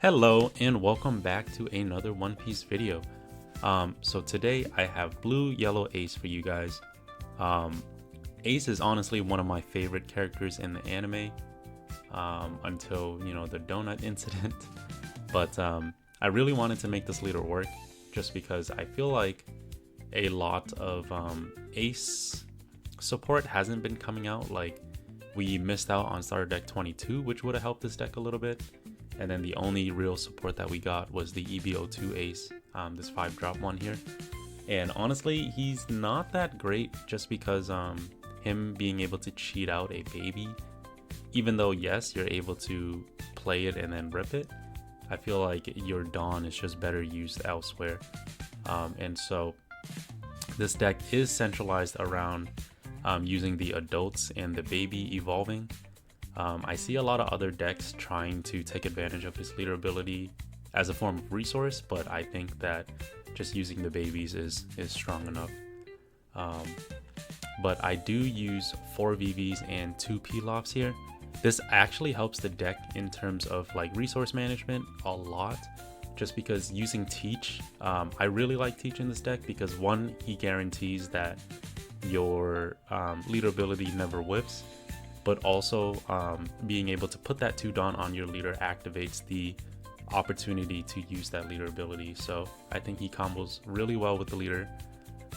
Hello and welcome back to another One Piece video. So today I have blue, yellow Ace for you guys. Ace is honestly one of my favorite characters in the anime until, the donut incident. But I really wanted to make this leader work just because I feel like a lot of Ace support hasn't been coming out. Like, we missed out on starter deck 22, which would have helped this deck a little bit. And then the only real support that we got was the EBO2 Ace, this 5-drop one here. And honestly, he's not that great just because him being able to cheat out a baby, even though yes, you're able to play it and then rip it, I feel like your Dawn is just better used elsewhere. And so this deck is centralized around using the adults and the baby evolving. I see a lot of other decks trying to take advantage of his leader ability as a form of resource, but I think that just using the babies is strong enough. But I do use 4 VVs and 2 Pilafs here. This actually helps the deck in terms of like resource management a lot, just because using Teach, I really like Teach in this deck because one, he guarantees that your leader ability never whiffs. But also being able to put that 2 Dawn on your leader activates the opportunity to use that leader ability. So I think he combos really well with the leader.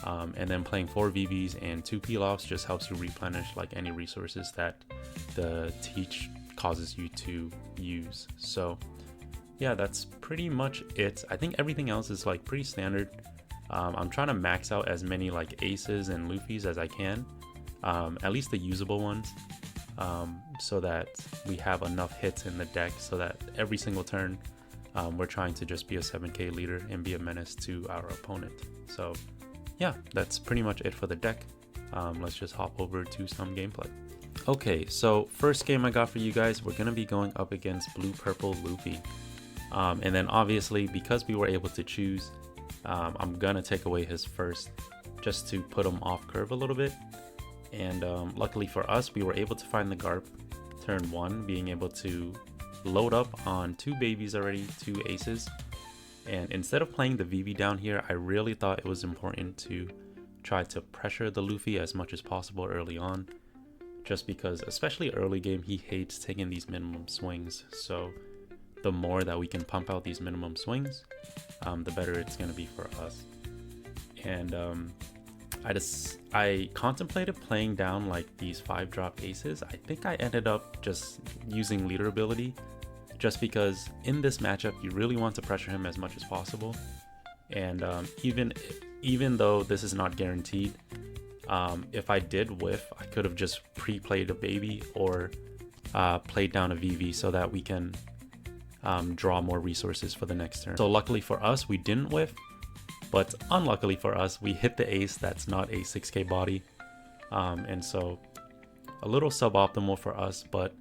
And then playing 4 VVs and 2 Pilafs just helps you replenish like any resources that the Teach causes you to use. So yeah, that's pretty much it. I think everything else is like pretty standard. I'm trying to max out as many like Aces and Luffys as I can, at least the usable ones. So that we have enough hits in the deck so that every single turn we're trying to just be a 7k leader and be a menace to our opponent. So yeah, that's pretty much it for the deck. Let's just hop over to some gameplay. Okay, so first game I got for you guys, we're gonna be going up against blue purple Luffy, and then obviously because we were able to choose, I'm gonna take away his first just to put him off curve a little bit. And luckily for us, we were able to find the Garp turn 1, being able to load up on 2 babies already, 2 Aces. And instead of playing the VV down here, I really thought it was important to try to pressure the Luffy as much as possible early on. Just because, especially early game, he hates taking these minimum swings. So the more that we can pump out these minimum swings, the better it's going to be for us. And I contemplated playing down like these 5-drop Aces. I think I ended up just using leader ability just because in this matchup you really want to pressure him as much as possible. And even though this is not guaranteed, if I did whiff, I could have just pre-played a baby or played down a VV so that we can draw more resources for the next turn. So luckily for us, we didn't whiff. But unluckily for us, we hit the Ace that's not a 6k body. And so a little suboptimal for us, but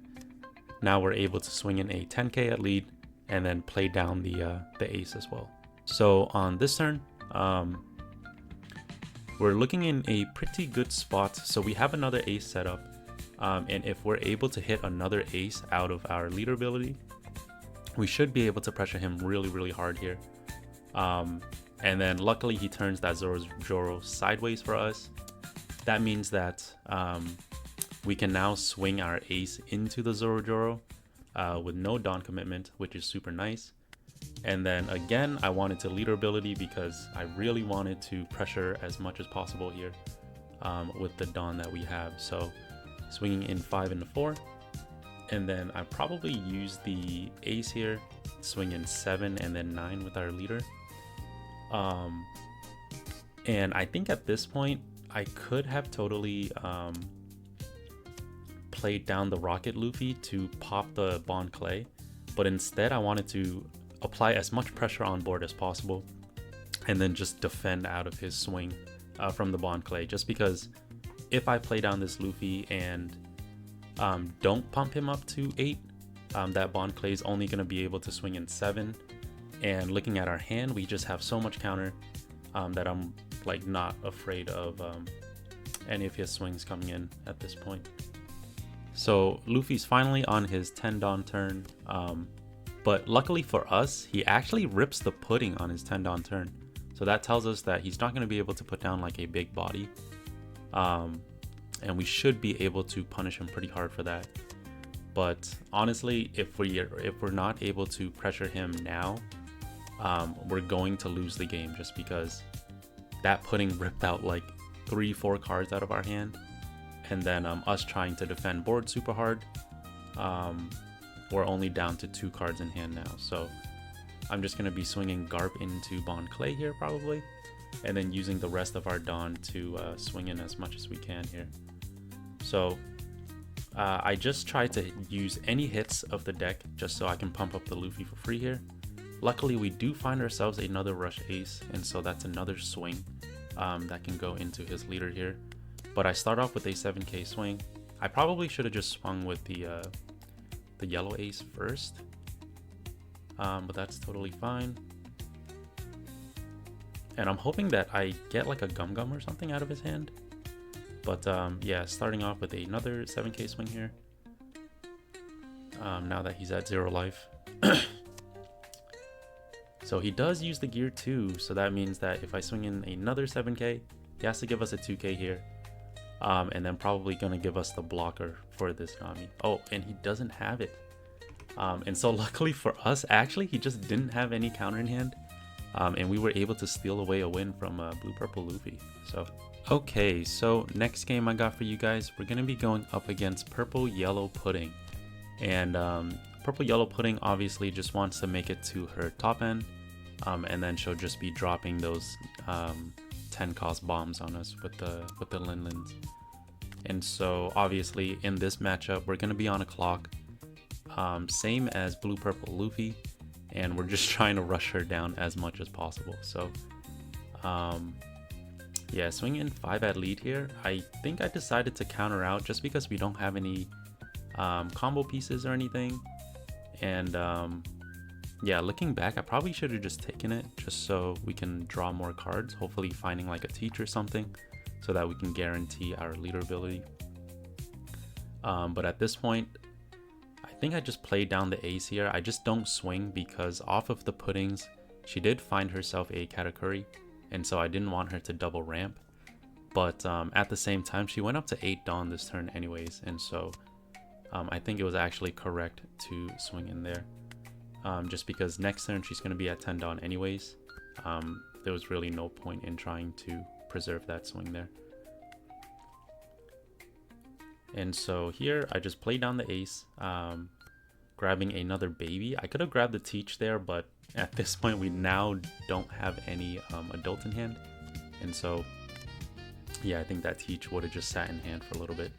now we're able to swing in a 10k at lead and then play down the Ace as well. So on this turn, we're looking in a pretty good spot. So we have another Ace set up. And if we're able to hit another Ace out of our leader ability, we should be able to pressure him really, really hard here. And then luckily he turns that Zoro sideways for us. That means that we can now swing our Ace into the Zoro with no Dawn commitment, which is super nice. And then again, I wanted to leader ability because I really wanted to pressure as much as possible here with the Dawn that we have. So swinging in 5 into 4. And then I probably use the Ace here, swing in 7 and then 9 with our leader. And I think at this point I could have totally played down the Rocket Luffy to pop the Bond Clay, but instead I wanted to apply as much pressure on board as possible and then just defend out of his swing from the Bond Clay, just because if I play down this Luffy and don't pump him up to 8, that Bond Clay is only going to be able to swing in 7. And looking at our hand, we just have so much counter that I'm like not afraid of any of his swings coming in at this point. So Luffy's finally on his 10 Dawn turn. But luckily for us, he actually rips the pudding on his 10 Dawn turn. So that tells us that he's not going to be able to put down like a big body. And we should be able to punish him pretty hard for that. But honestly, if we're not able to pressure him now, we're going to lose the game, just because that pudding ripped out like 3-4 cards out of our hand. And then us trying to defend board super hard, we're only down to 2 cards in hand now. So I'm just going to be swinging Garp into Bond Clay here probably, and then using the rest of our Dawn to swing in as much as we can here. So I just tried to use any hits of the deck just so I can pump up the Luffy for free here. Luckily we do find ourselves another Rush Ace, and so that's another swing that can go into his leader here. But I start off with a 7k swing. I probably should have just swung with the yellow ace first, but that's totally fine. And I'm hoping that I get like a Gum Gum or something out of his hand. But yeah, starting off with another 7k swing here. Now that he's at 0 life. So he does use the gear too, so that means that if I swing in another 7k, he has to give us a 2k here. And then probably gonna give us the blocker for this Nami. Oh, and he doesn't have it. And so luckily for us, actually, he just didn't have any counter in hand. And we were able to steal away a win from Blue Purple Luffy. So, okay, so next game I got for you guys, we're gonna be going up against Purple Yellow Pudding. And Purple Yellow Pudding obviously just wants to make it to her top end. And then she'll just be dropping those 10 cost bombs on us with the Linlins. And so obviously in this matchup we're gonna be on a clock, same as Blue Purple Luffy, and we're just trying to rush her down as much as possible. So yeah, swinging in 5 at lead here. I think I decided to counter out just because we don't have any combo pieces or anything. And yeah, looking back, I probably should have just taken it just so we can draw more cards, hopefully finding like a teach or something so that we can guarantee our leader ability. But at this point, I think I just played down the ace here. I just don't swing because off of the puddings, she did find herself a Katakuri, and so I didn't want her to double ramp. But at the same time, she went up to 8 Dawn this turn anyways, and so I think it was actually correct to swing in there. Just because next turn she's going to be at 10 Dawn anyways. There was really no point in trying to preserve that swing there. And so here I just played down the ace, grabbing another baby. I could have grabbed the teach there, but at this point we now don't have any adult in hand. And so yeah, I think that teach would have just sat in hand for a little bit.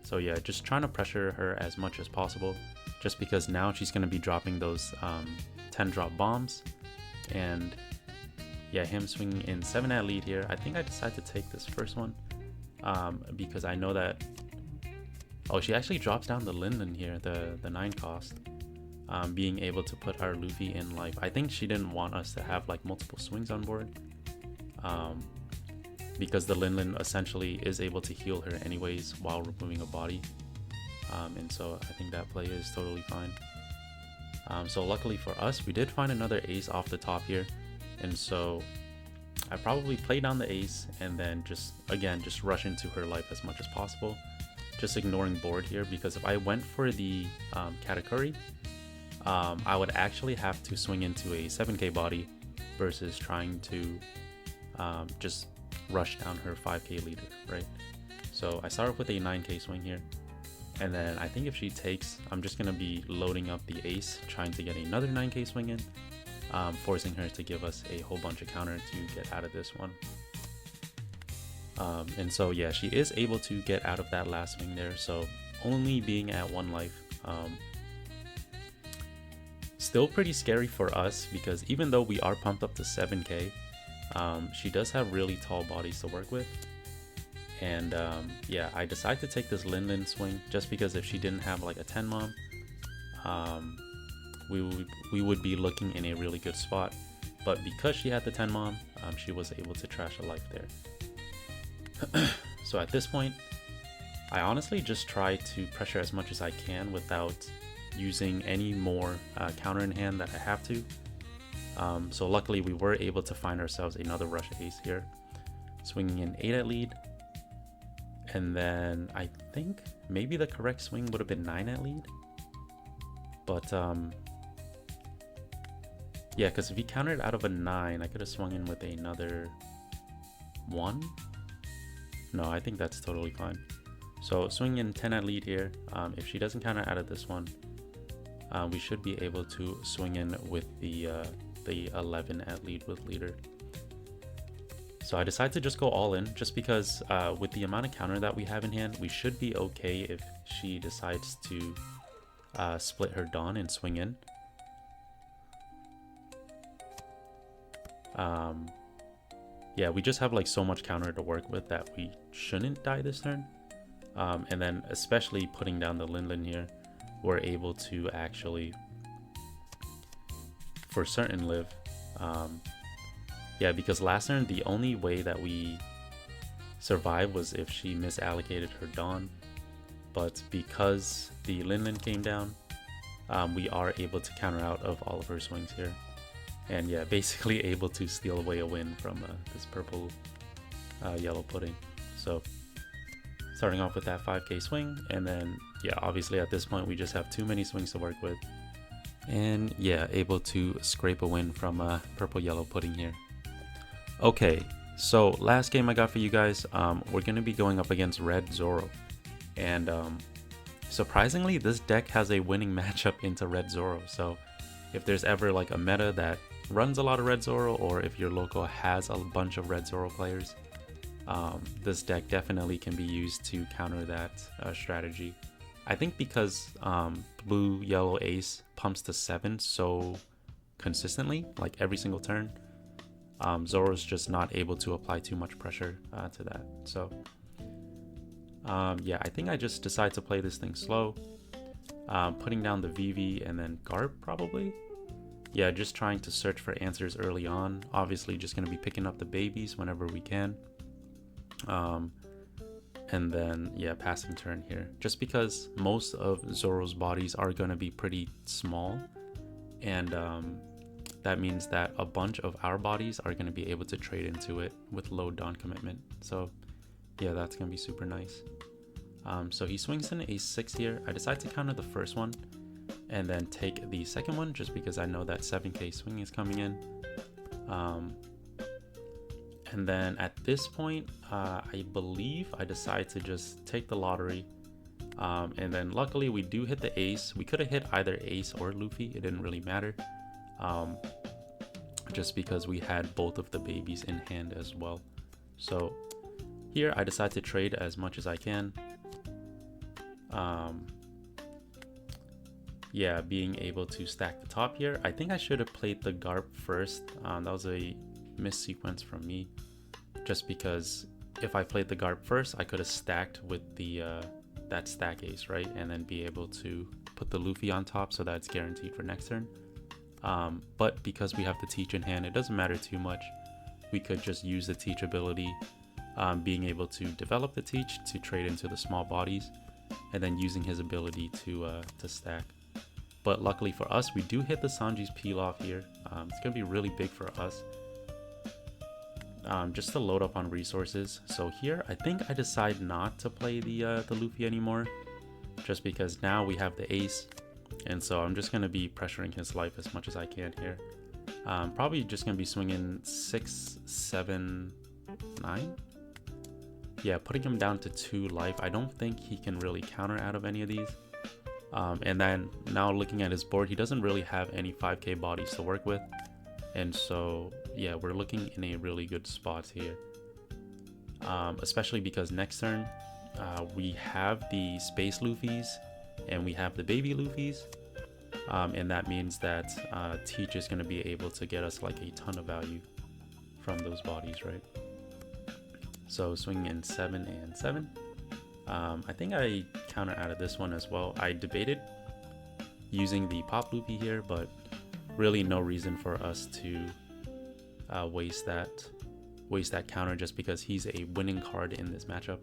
So yeah, just trying to pressure her as much as possible, just because now she's going to be dropping those 10 drop bombs. And yeah, him swinging in 7 at lead here. I think I decided to take this first one because I know that, oh, she actually drops down the Linden here, the 9 cost, being able to put our Luffy in life. I think she didn't want us to have like multiple swings on board, because the Linlin essentially is able to heal her anyways while removing a body. And so I think that play is totally fine. So luckily for us, we did find another ace off the top here. And so I probably play down the ace and then just rush into her life as much as possible. Just ignoring board here, because if I went for the Katakuri, I would actually have to swing into a 7k body versus trying to just rush down her 5k leader, right? So I start with a 9k swing here, and then I think if she takes, I'm just gonna be loading up the ace, trying to get another 9k swing in, forcing her to give us a whole bunch of counter to get out of this one. And so yeah, she is able to get out of that last swing there, so only being at 1 life. Still pretty scary for us, because even though we are pumped up to 7k, she does have really tall bodies to work with. And yeah, I decided to take this Linlin swing just because if she didn't have like a 10 mom, we would be looking in a really good spot. But because she had the 10 mom, she was able to trash a life there. So at this point, I honestly just try to pressure as much as I can without using any more counter in hand that I have to. So luckily we were able to find ourselves another rush ace here, swinging in 8 at lead, and then I think maybe the correct swing would have been 9 at lead, but yeah, because if he countered out of a 9, I could have swung in with another 1. No, I think that's totally fine. So swinging in 10 at lead here. If she doesn't counter out of this one, we should be able to swing in with the 11 at lead with leader. So I decided to just go all in, just because with the amount of counter that we have in hand, we should be okay if she decides to split her Dawn and swing in. Yeah, we just have like so much counter to work with that we shouldn't die this turn. And then especially putting down the Lin here, we're able to actually for certain live. Yeah, because last turn the only way that we survived was if she misallocated her Dawn, but because the Lin came down, we are able to counter out of all of her swings here, and yeah, basically able to steal away a win from this purple yellow pudding. So starting off with that 5k swing, and then yeah, obviously at this point we just have too many swings to work with, and yeah, able to scrape a win from purple yellow pudding here. Okay, so last game I got for you guys, we're going to be going up against red Zoro, and surprisingly this deck has a winning matchup into red Zoro. So if there's ever like a meta that runs a lot of red Zoro, or if your local has a bunch of red Zoro players, this deck definitely can be used to counter that strategy. I think because blue yellow ace pumps to 7 so consistently, like every single turn, Zoro's just not able to apply too much pressure to that. So yeah, I think I just decide to play this thing slow, putting down the VV and then Garp probably. Yeah, just trying to search for answers early on. Obviously just going to be picking up the babies whenever we can. And then yeah, passing turn here, just because most of Zoro's bodies are going to be pretty small, and that means that a bunch of our bodies are going to be able to trade into it with low Dawn commitment. So yeah, that's going to be super nice. So he swings in a6 here. I decide to counter the first one and then take the second one, just because I know that 7k swing is coming in. And then at this point, I believe I decide to just take the lottery. And then luckily we do hit the ace. We could have hit either ace or Luffy. It didn't really matter. Just because we had both of the babies in hand as well. So here I decide to trade as much as I can. Yeah, being able to stack the top here. I think I should have played the Garp first. That was a missed sequence from me, just because if I played the Garp first, I could have stacked with the that stack ace, right, and then be able to put the Luffy on top, so that's guaranteed for next turn. But because we have the teach in hand, it doesn't matter too much. We could just use the teach ability, being able to develop the teach to trade into the small bodies, and then using his ability to stack. But luckily for us, we do hit the Sanji's peel off here. It's gonna be really big for us, just to load up on resources. So here I think I decide not to play the Luffy anymore, just because now we have the ace, and so I'm just gonna be pressuring his life as much as I can here. Probably just gonna be swinging 6, 7, 9. Yeah, putting him down to 2 life. I don't think he can really counter out of any of these. And then now looking at his board, he doesn't really have any 5k bodies to work with. And so, yeah, we're looking in a really good spot here. Especially because next turn, we have the space Luffys and we have the baby Luffys. And that means that Teach is going to be able to get us like a ton of value from those bodies, right? So swinging in 7 and 7. I think I counter out of this one as well. I debated using the pop Luffy here, but really no reason for us to waste that counter, just because he's a winning card in this matchup.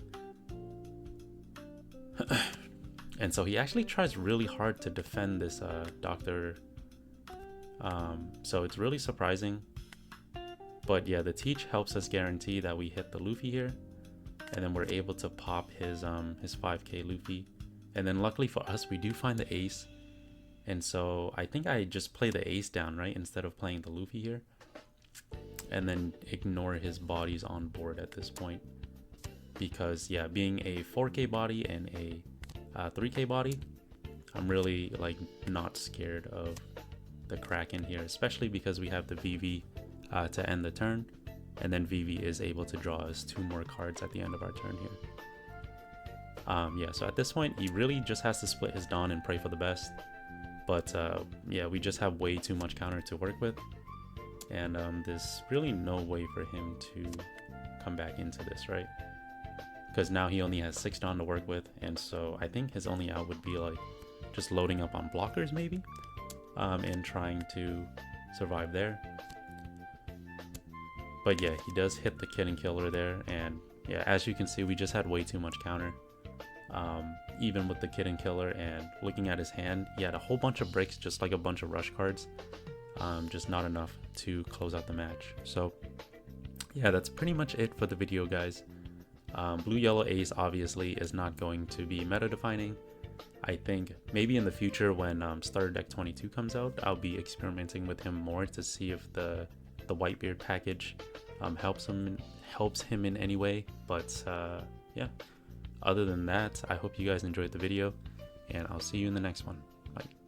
And so he actually tries really hard to defend this Doctor. So it's really surprising. But yeah, the teach helps us guarantee that we hit the Luffy here. And then we're able to pop his 5k Luffy. And then luckily for us, we do find the ace. And so I think I just play the ace down, right? Instead of playing the Luffy here. And then ignore his bodies on board at this point. Because yeah, being a 4k body and a 3k body, I'm really like not scared of the Kraken here, especially because we have the VV to end the turn, and then VV is able to draw us 2 more cards at the end of our turn here. Yeah, so at this point he really just has to split his Dawn and pray for the best, but yeah, we just have way too much counter to work with, and there's really no way for him to come back into this, right? Because now he only has 6 Dawn to work with, and so I think his only out would be like just loading up on blockers maybe, and trying to survive there. But yeah, he does hit the Kid and Killer there, and yeah, as you can see, we just had way too much counter. Even with the Kid and Killer, and looking at his hand, he had a whole bunch of bricks, just like a bunch of rush cards, just not enough to close out the match. So yeah, that's pretty much it for the video, guys. Blue Yellow Ace obviously is not going to be meta defining. I think maybe in the future when Starter Deck 22 comes out, I'll be experimenting with him more to see if the Whitebeard package helps him in any way. But yeah, other than that, I hope you guys enjoyed the video, and I'll see you in the next one. Bye.